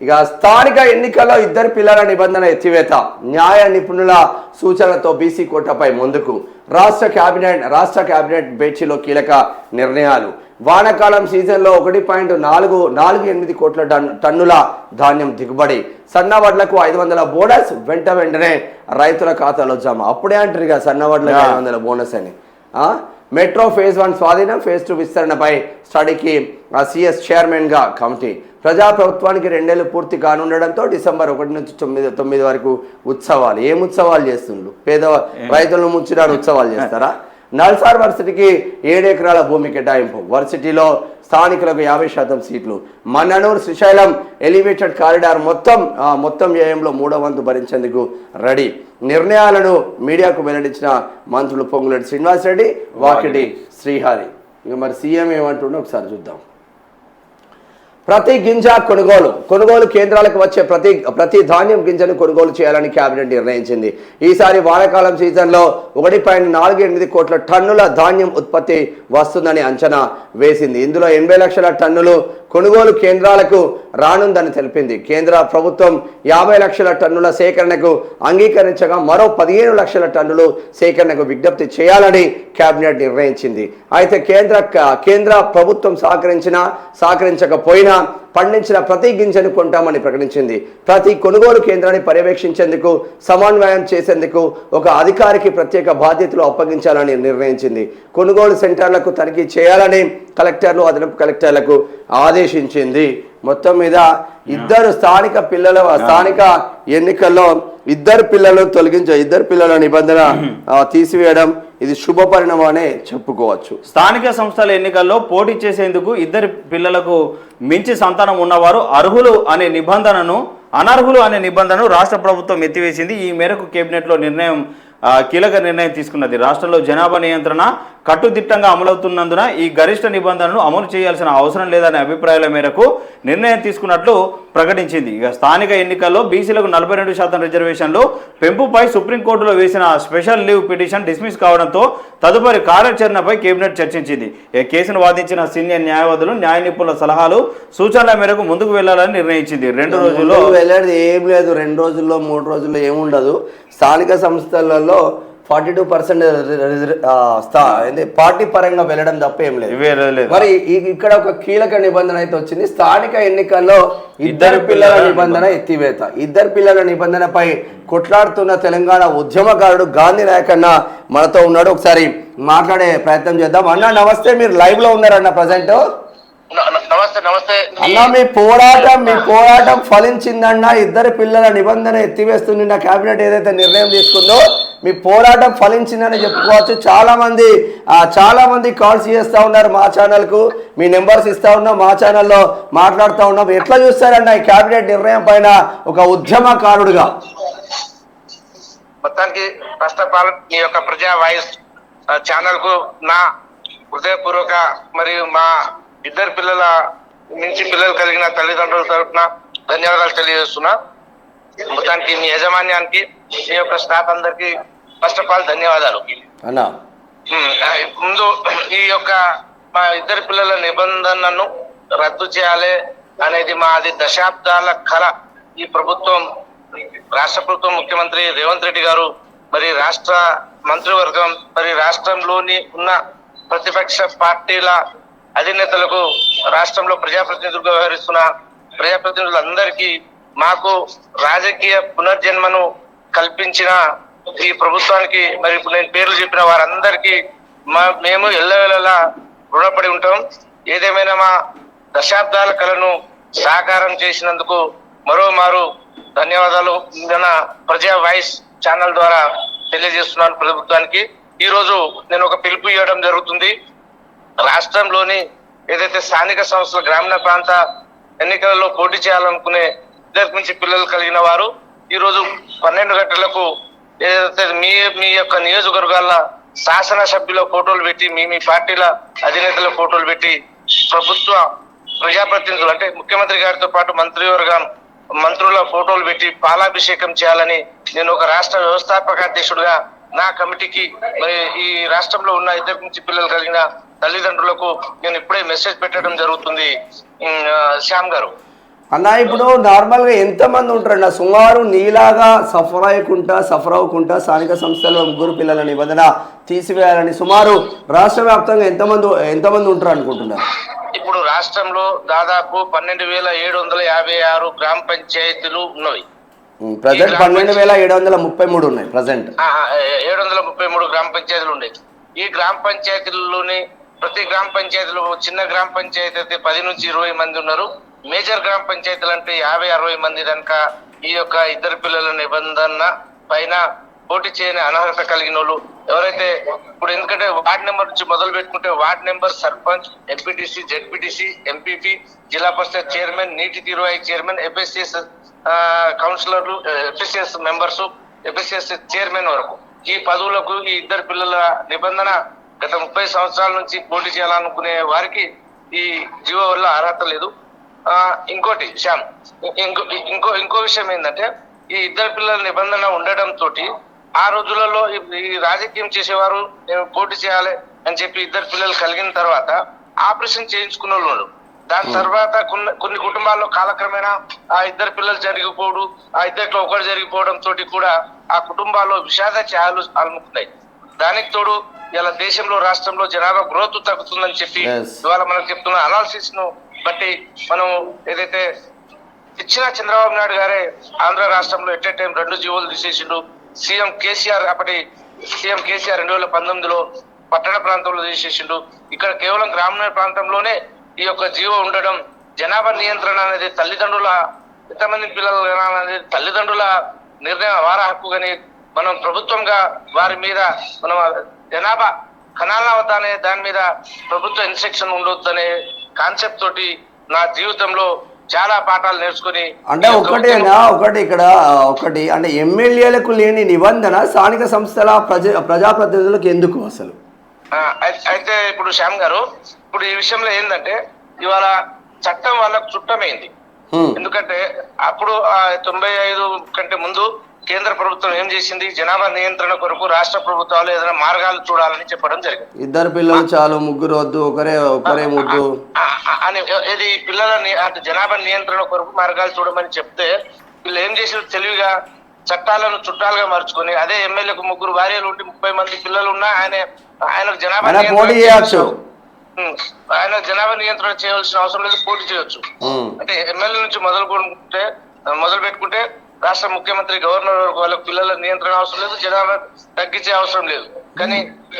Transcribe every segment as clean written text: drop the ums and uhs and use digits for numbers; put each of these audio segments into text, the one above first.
ఇక స్థానిక ఎన్నికల్లో ఇద్దరు పిల్లల నిబంధన ఎత్తివేత న్యాయ నిపుణుల సూచనలతో బీసీ కోటాపై ముందుకు రాష్ట్ర కేబినెట్ భేటీలో కీలక నిర్ణయాలు వానాకాలం సీజన్లో 1.48 కోట్ల టన్నుల ధాన్యం దిగుబడి సన్నవడ్లకు 500 బోనస్ వెంటనే రైతుల ఖాతాలో జమ అప్పుడే అంటారు ఇక సన్నవడ్లకు 500 బోనస్ అని మెట్రో ఫేజ్ 1 స్వాధీనం ఫేజ్ 2 విస్తరణపై స్టడీకి సిఎస్ చైర్మన్గా కమిటీ ప్రజాప్రభుత్వానికి 2 ఏళ్లు పూర్తి కానుండడంతో డిసెంబర్ 1 నుంచి 9 వరకు ఉత్సవాలు ఏం ఉత్సవాలు చేస్తుండ్రు పేద రైతులను ముంచడానికి ఉత్సవాలు చేస్తారా నల్సార్ వర్సిటీకి 7 ఎకరాల భూమి కేటాయింపు వర్సిటీలో స్థానికులకు 50% సీట్లు మన్ననూరు శ్రీశైలం ఎలివేటెడ్ కారిడార్ మొత్తం వ్యయంలో 3/4 భరించేందుకు రెడీ నిర్ణయాలను మీడియాకు వెల్లడించిన మంత్రులు పొంగులేటి శ్రీనివాసరెడ్డి వాకిటి శ్రీహరి ఇక మరి సీఎం ఏమంటుండో ఒకసారి చూద్దాం ప్రతి గింజ కొనుగోలు కేంద్రాలకు వచ్చే ప్రతి ధాన్యం గింజను కొనుగోలు చేయాలని కేబినెట్ నిర్ణయించింది ఈసారి వానాకాలం సీజన్లో 1.48 కోట్ల టన్నుల ధాన్యం ఉత్పత్తి వస్తుందని అంచనా వేసింది ఇందులో 80 లక్షల టన్నులు కొనుగోలు కేంద్రాలకు రానుందని తెలిపింది కేంద్ర ప్రభుత్వం 50 లక్షల టన్నుల సేకరణకు అంగీకరించగా మరో 15 లక్షల టన్నులు సేకరణకు విజ్ఞప్తి చేయాలని కేబినెట్ నిర్ణయించింది అయితే కేంద్ర ప్రభుత్వం సహకరించకపోయినా పండించిన ప్రతి గింజను కొంటామని ప్రకటించింది ప్రతి కొనుగోలు కేంద్రాన్ని పర్యవేక్షించేందుకు సమన్వయం చేసేందుకు ఒక అధికారికి ప్రత్యేక బాధ్యతలు అప్పగించాలని నిర్ణయించింది కొనుగోలు సెంటర్లకు తనిఖీ చేయాలని కలెక్టర్లు అదనపు కలెక్టర్లకు ఆదేశించింది మొత్తం మీద స్థానిక ఎన్నికల్లో ఇద్దరు పిల్లల నిబంధన తీసివేయడం ఇది శుభ పరిణామనే చెప్పుకోవచ్చు స్థానిక సంస్థల ఎన్నికల్లో పోటీ చేసేందుకు ఇద్దరు పిల్లలకు మించి సంతానం ఉన్నవారు అనర్హులు అనే నిబంధనను రాష్ట్ర ప్రభుత్వం ఎత్తివేసింది ఈ మేరకు కేబినెట్లో కీలక నిర్ణయం తీసుకున్నది రాష్ట్రంలో జనాభా నియంత్రణ కట్టుదిట్టంగా అమలవుతున్నందున ఈ గరిష్ట నిబంధనను అమలు చేయాల్సిన అవసరం లేదనే అభిప్రాయాల మేరకు నిర్ణయం తీసుకున్నట్లు ప్రకటించింది ఇక స్థానిక ఎన్నికల్లో బీసీలకు 42% రిజర్వేషన్లు పెంపుపై సుప్రీంకోర్టులో వేసిన స్పెషల్ లీవ్ పిటిషన్ డిస్మిస్ కావడంతో తదుపరి కార్యాచరణపై కేబినెట్ చర్చించింది ఈ కేసును వాదించిన సీనియర్ న్యాయవాదులు న్యాయ నిపుణుల సలహాలు సూచనల మేరకు ముందుకు వెళ్లాలని నిర్ణయించింది 2 రోజుల్లో వెళ్ళేది ఏం లేదు 2 రోజుల్లో 3 రోజుల్లో ఏముండదు స్థానిక సంస్థలలో 42% పార్టీ పరంగా వెళ్ళడం తప్ప ఏం లేదు మరి ఇక్కడ ఒక కీలక నిబంధన అయితే వచ్చింది స్థానిక ఎన్నికల్లో ఇద్దరు పిల్లల నిబంధన ఎత్తివేత ఇద్దరు పిల్లల నిబంధనపై కొట్లాడుతున్న తెలంగాణ ఉద్యమకారుడు గాంధీ నాయక్ అన్న మనతో ఉన్నాడు ఒకసారి మాట్లాడే ప్రయత్నం చేద్దాం అన్న నమస్తే మీరు లైవ్ లో ఉన్నారన్న ప్రజెంట్ నమస్తే అన్నా మీ పోరాటం ఫలించిందన్న ఇద్దరు పిల్లల నిబంధన ఎత్తివేస్తుంది నా కేబినెట్ ఏదైతే నిర్ణయం తీసుకుందో మీ పోరాటం ఫలించిందని చెప్పుకోవచ్చు చాలా మంది కాల్స్ చేస్తూ ఉన్నారు మా ఛానల్ కు మీ నెంబర్స్ ఇస్తా ఉన్నాం మా ఛానల్లో మాట్లాడుతూ ఉన్నాం ఎట్లా చూస్తారన్న ఈ కేబినెట్ నిర్ణయం పైన ఒక ఉద్యమకారుడుగా మొత్తానికి ఫస్ట్ ఆఫ్ ఆల్ మీ యొక్క ప్రజా వాయిస్ ఛానల్ కు నా హృదయపూర్వక మరియు మా ఇద్దరు పిల్లలు కలిగిన తల్లిదండ్రుల తరఫున ధన్యవాదాలు తెలియజేస్తున్నా మొత్తానికి మీ యాజమాన్యానికి మీ యొక్క స్టాఫ్ అందరికి ఫస్ట్ ఆఫ్ ఆల్ ధన్యవాదాలు ముందు ఈ యొక్క మా ఇద్దరు పిల్లల నిబంధనను రద్దు చేయాలి అనేది మాది దశాబ్దాల కళ ఈ ప్రభుత్వం రాష్ట్ర ప్రభుత్వం ముఖ్యమంత్రి రేవంత్ రెడ్డి గారు మరి రాష్ట్ర మంత్రివర్గం మరి రాష్ట్రంలోని ఉన్న ప్రతిపక్ష పార్టీల అధినేతలకు రాష్ట్రంలో ప్రజాప్రతినిధులుగా వ్యవహరిస్తున్న ప్రజాప్రతినిధులందరికీ మాకు రాజకీయ పునర్జన్మను కల్పించిన ఈ ప్రభుత్వానికి మరి ఇప్పుడు నేను పేర్లు చెప్పిన వారందరికీ మేము ఎల్లవేళలా రుణపడి ఉంటాం ఏదేమైనా మా దశాబ్దాల కళను సాకారం చేసినందుకు మరోమారు ధన్యవాదాలు మన ప్రజా వాయిస్ ఛానల్ ద్వారా తెలియజేస్తున్నాను ప్రభుత్వానికి. ఈ రోజు నేను ఒక పిలుపు ఇవ్వడం జరుగుతుంది. రాష్ట్రంలోని ఏదైతే స్థానిక సంస్థల గ్రామీణ ప్రాంత ఎన్నికలలో పోటీ చేయాలనుకునే ఇద్దరు నుంచి పిల్లలు కలిగిన వారు ఈ రోజు 12 గంటలకు ఏదైతే మీ యొక్క నియోజకవర్గాల శాసనసభ్యుల ఫోటోలు పెట్టి మీ పార్టీల అధినేతల ఫోటోలు పెట్టి ప్రభుత్వ ప్రజాప్రతినిధులు అంటే ముఖ్యమంత్రి గారితో పాటు మంత్రుల ఫోటోలు పెట్టి పాలాభిషేకం చేయాలని నేను ఒక రాష్ట్ర వ్యవస్థాపక అధ్యక్షుడిగా నా కమిటీకి మరి ఈ రాష్ట్రంలో ఉన్న ఇద్దరు నుంచి పిల్లలు కలిగిన తల్లిదండ్రులకు నేను ఇప్పుడే మెసేజ్ పెట్టడం జరుగుతుంది. శ్యామ్ గారు, అన్న ఇప్పుడు నార్మల్గా ఎంతమంది ఉంటారన్న సుమారు నీలాగా సఫర్ అవ్వకుండా స్థానిక సంస్థల్లో ముగ్గురు పిల్లల నిబంధన తీసివేయాలని సుమారు రాష్ట్ర వ్యాప్తంగా ఎంతమంది ఉంటారు అనుకుంటున్నారు? ఇప్పుడు రాష్ట్రంలో దాదాపు 12,756 గ్రామ పంచాయతీలు ఉన్నవి. ప్రజెంట్ 12,733 ఉన్నాయి. ప్రజెంట్ 733 గ్రామ పంచాయతీలు ఉండేవి. ఈ గ్రామ పంచాయతీల్లోని ప్రతి గ్రామ పంచాయతీలో చిన్న గ్రామ పంచాయతీ అయితే 10 నుంచి 20 మంది ఉన్నారు. మేజర్ గ్రామ పంచాయతీలు అంటే 50-60 మంది కనుక ఈ యొక్క ఇద్దరు పిల్లల నిబంధన పైన పోటీ చేయని అనర్హత కలిగిన వాళ్ళు ఎవరైతే ఇప్పుడు, ఎందుకంటే వార్డ్ నెంబర్ నుంచి మొదలు పెట్టుకుంటే ward number, sarpanch, MPTC, ZPTC, MPP, జిల్లా పరిషత్ చైర్మన్, నీటి తీరువాయి చైర్మన్, ఎఫ్ఎస్సిఎస్ కౌన్సిలర్లు, ఎఫ్ఎస్సిఎస్ మెంబర్స్, ఎఫ్ఎస్సిఎస్ చైర్మన్ వరకు ఈ పదవులకు ఈ ఇద్దరు పిల్లల నిబంధన గత 30 సంవత్సరాల నుంచి పోటీ చేయాలనుకునే వారికి ఈ జీవో వల్ల అర్హత లేదు. ఇంకోటి శ్యామ్, ఇంకో విషయం ఏంటంటే ఈ ఇద్దరు పిల్లల నిబంధన ఉండడం తోటి ఆ రోజులలో ఈ రాజకీయం చేసేవారు నేను పోటీ చేయాలి అని చెప్పి ఇద్దరు పిల్లలు కలిగిన తర్వాత ఆపరేషన్ చేయించుకున్న వాళ్ళు. దాని తర్వాత కొన్ని కుటుంబాల్లో కాలక్రమేణా ఆ ఇద్దరు పిల్లలు జరిగిపోవడం, ఆ ఇద్దరిలో ఒకరు జరిగిపోవడం తోటి కూడా ఆ కుటుంబాల్లో విషాద ఛాయలు అలుముకున్నాయి. దానికి తోడు ఇలా దేశంలో రాష్ట్రంలో జనాభా గ్రోత్ తగ్గుతుందని చెప్పి ఇవాళ మనకు చెప్తున్న అనాలిసిస్ ను బట్టి మనం ఏదైతే ఇచ్చిన చంద్రబాబు నాయుడు గారే ఆంధ్ర రాష్ట్రంలో ఎట్ ఏ టైం 2 జీవోలు తీసేసిండు. సీఎం కేసీఆర్ 2019లో పట్టణ ప్రాంతంలో తీసేసిండు. ఇక్కడ కేవలం గ్రామీణ ప్రాంతంలోనే ఈ యొక్క జీవో ఉండడం, జనాభా నియంత్రణ అనేది తల్లిదండ్రుల ఎంతమంది పిల్లలు అనేది తల్లిదండ్రుల నిర్ణయం, వార హక్కు. కానీ మనం ప్రభుత్వంగా వారి మీద మనం జనాభా కణాలవత అనే దాని మీద ప్రభుత్వ ఇన్స్ట్రక్షన్ ఉండొద్దనే కాన్సెప్ట్ తోటి నా జీవితంలో చాలా పాఠాలు నేర్చుకుని, అంటే ఒకటి అంటే ఎమ్మెల్యేలకు లేని నిబంధన స్థానిక సంస్థల ప్రజాప్రతినిధులకు ఎందుకు అసలు? అయితే ఇప్పుడు శ్యామ్ గారు, ఇప్పుడు ఈ విషయంలో ఏంటంటే ఇవాళ చట్టం వాళ్ళకు చుట్టమైంది. ఎందుకంటే అప్పుడు 95 కంటే ముందు కేంద్ర ప్రభుత్వం ఏం చేసింది, జనాభా నియంత్రణ కొరకు రాష్ట్ర ప్రభుత్వాలు ఏదైనా మార్గాలు చూడాలని చెప్పడం జరిగింది. ఇద్దరు పిల్లలు చాలు, ముగ్గురు వద్దు, ఒకరే ముద్దు అని ఇది పిల్లలని అంటే జనాభా నియంత్రణ కొరకు మార్గాలు చూడమని చెప్తే వీళ్ళు ఏం చేసారు, తెలివిగా చట్టాలను చుట్టాలుగా మార్చుకొని అదే ఎమ్మెల్యేకు 3 భార్యలు ఉండి 30 మంది పిల్లలు ఉన్నా ఆయనకు జనాభా నియంత్రణ చేయవలసిన అవసరం లేదు, పోటీ చేయొచ్చు. అంటే ఎమ్మెల్యే నుంచి మొదలు పెట్టుకుంటే రాష్ట్ర ముఖ్యమంత్రి, గవర్నర్ వరకు వాళ్ళకి పిల్లల నియంత్రణ అవసరం లేదు, జనాభా తగ్గించే అవసరం లేదు. కానీ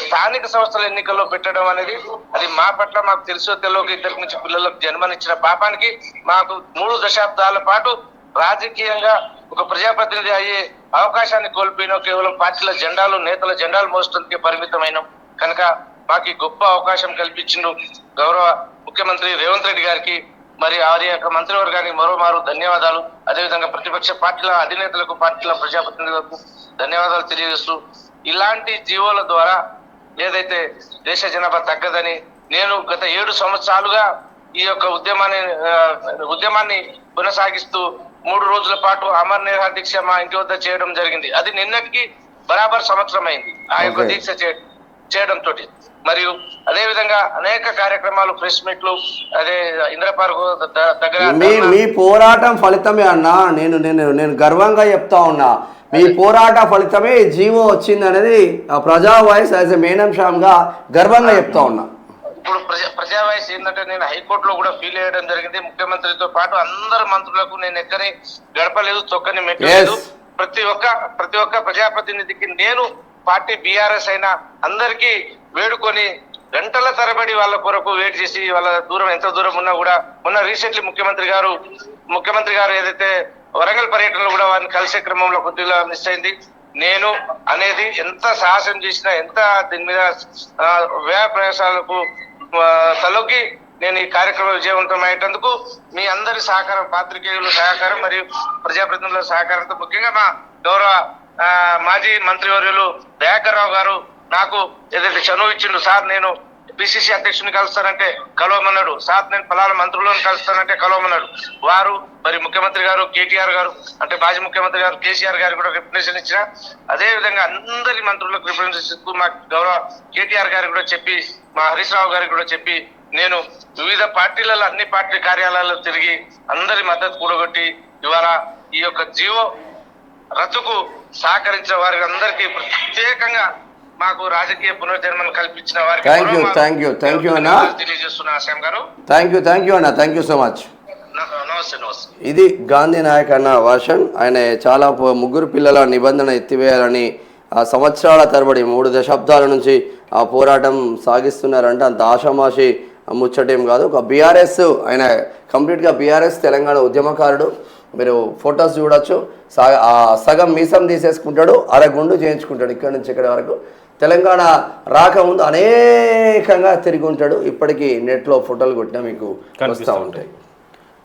స్థానిక సంస్థల ఎన్నికల్లో పెట్టడం అనేది అది మా పట్ల మాకు తెలుసో తెలియక ఇద్దరి నుంచి పిల్లలకు జన్మనిచ్చిన పాపానికి మాకు 3 దశాబ్దాల పాటు రాజకీయంగా ఒక ప్రజాప్రతినిధి అయ్యే అవకాశాన్ని కోల్పోయినా కేవలం పార్టీల జెండాలు, నేతల జెండాలు మోసడానికి పరిమితమైన కనుక మాకు ఈ గొప్ప అవకాశం కల్పించిండు గౌరవ ముఖ్యమంత్రి రేవంత్ రెడ్డి గారికి, మరి వారి యొక్క మంత్రివర్గానికి మరోమారు ధన్యవాదాలు. అదేవిధంగా ప్రతిపక్ష పార్టీల అధినేతలకు, పార్టీల ప్రజాప్రతినిధులకు ధన్యవాదాలు తెలియజేస్తూ, ఇలాంటి జీవోల ద్వారా ఏదైతే దేశ జనాభా తగ్గదని నేను గత 7 సంవత్సరాలుగా ఈ యొక్క ఉద్యమాన్ని కొనసాగిస్తూ 3 రోజుల పాటు అమర్ నిరాహార దీక్ష మా ఇంటి వద్ద చేయడం జరిగింది. అది నిన్నటికి బరాబర్ సంవత్సరం అయింది ఆ యొక్క దీక్ష చేయడం తోటి. మరియు అదే విధంగా అనేక కార్యక్రమాలు, ప్రెస్ మీట్లు, అదే ఇందిరా పార్క్ దగ్గర మీ పోరాటం ఫలితమే అన్న. నేను గర్వంగా చెప్తా ఉన్నా, మీ పోరాట ఫలితమే జీవో వచ్చింది అనేది ప్రజా వాయిస్ యాజ్ ఎ మేనం గా గర్వంగా చెప్తా ఉన్నా. ఇప్పుడు ప్రజా వాయిస్ ఏంటంటే నేను హైకోర్టులో కూడా ఫీల్ అయ్యడం జరిగింది. ముఖ్యమంత్రితో పాటు అందరు మంత్రులకు నేను ఎక్కని గడపలేదు, తొక్కని మెట్టలేదు. ప్రతి ఒక్క ప్రజాప్రతినిధికి నేను పార్టీ బీఆర్ఎస్ అయినా అందరికీ వేడుకొని గంటల తరబడి వాళ్ళ కొరకు వెయిట్ చేసి, వాళ్ళ దూరం ఎంత దూరం ఉన్నా కూడా మొన్న రీసెంట్లీ ముఖ్యమంత్రి గారు ఏదైతే వరంగల్ పర్యటనలో కూడా వారిని కలిసే క్రమంలో కొద్దిగా మిస్ అయింది. నేను అనేది ఎంత సాహసం చేసినా, ఎంత దీని మీద వ్యయ ప్రయాసాలకు తలొగ్గి నేను ఈ కార్యక్రమం విజయవంతం అయ్యేటందుకు మీ అందరి సహకారం, పాత్రికేయుల సహకారం మరియు ప్రజాప్రతినిధుల సహకారంతో, ముఖ్యంగా మా గౌరవ మాజీ మంత్రివర్యులు దయాకర్ రావు గారు నాకు ఏదైతే చనువు ఇచ్చిండు, సార్ నేను పిసిసి అధ్యక్షుని కలుస్తానంటే కలవమన్నాడు, సార్ నేను పలానా మంత్రులను కలుస్తానంటే కలవమన్నాడు. వారు మరి ముఖ్యమంత్రి గారు కేటీఆర్ గారు అంటే మాజీ ముఖ్యమంత్రి గారు కేసీఆర్ గారు కూడా రిప్రజెంటేషన్ ఇచ్చిన, అదే విధంగా అందరి మంత్రులకు రిప్రజెంటేషన్ మా గౌరవ కేటీఆర్ గారికి కూడా చెప్పి, మా హరీష్ రావు గారికి కూడా చెప్పి నేను వివిధ పార్టీలలో అన్ని పార్టీ కార్యాలయాల్లో తిరిగి అందరి మద్దతు కూడగొట్టి ఇవాళ ఈ యొక్క జీవో రద్దుకు సహకరించిన వారికి అందరికీ ప్రత్యేకంగా మాకు రాజకీయ పునర్జన్మను కల్పించిన వారికి థ్యాంక్ యూ అన్న, తెలియజేస్తున్నా ఆశయం గారు. థ్యాంక్ యూ అన్న, థ్యాంక్ యూ సో మచ్. నమస్తే. ఇది గాంధీ నాయక్ అన్న వర్షన్. ఆయన చాలా ముగ్గురు పిల్లల నిబంధన ఎత్తివేయాలని సంవత్సరాల తరబడి 3 దశాబ్దాల నుంచి ఆ పోరాటం సాగిస్తున్నారంటే అంత ఆషామాషి ముచ్చటేం కాదు. ఒక బీఆర్ఎస్, ఆయన కంప్లీట్గా బీఆర్ఎస్ తెలంగాణ ఉద్యమకారుడు. మీరు ఫొటోస్ చూడొచ్చు. సగం మీసం తీసేసుకుంటాడు, అరగుండు చేయించుకుంటాడు. ఇక్కడ నుంచి ఇక్కడ వరకు తెలంగాణ రాకముందు అనేకంగా తిరిగి ఉంటాడు. ఇప్పటికీ నెట్లో ఫోటోలు కొట్టినా మీకు వస్తూ ఉంటాయి.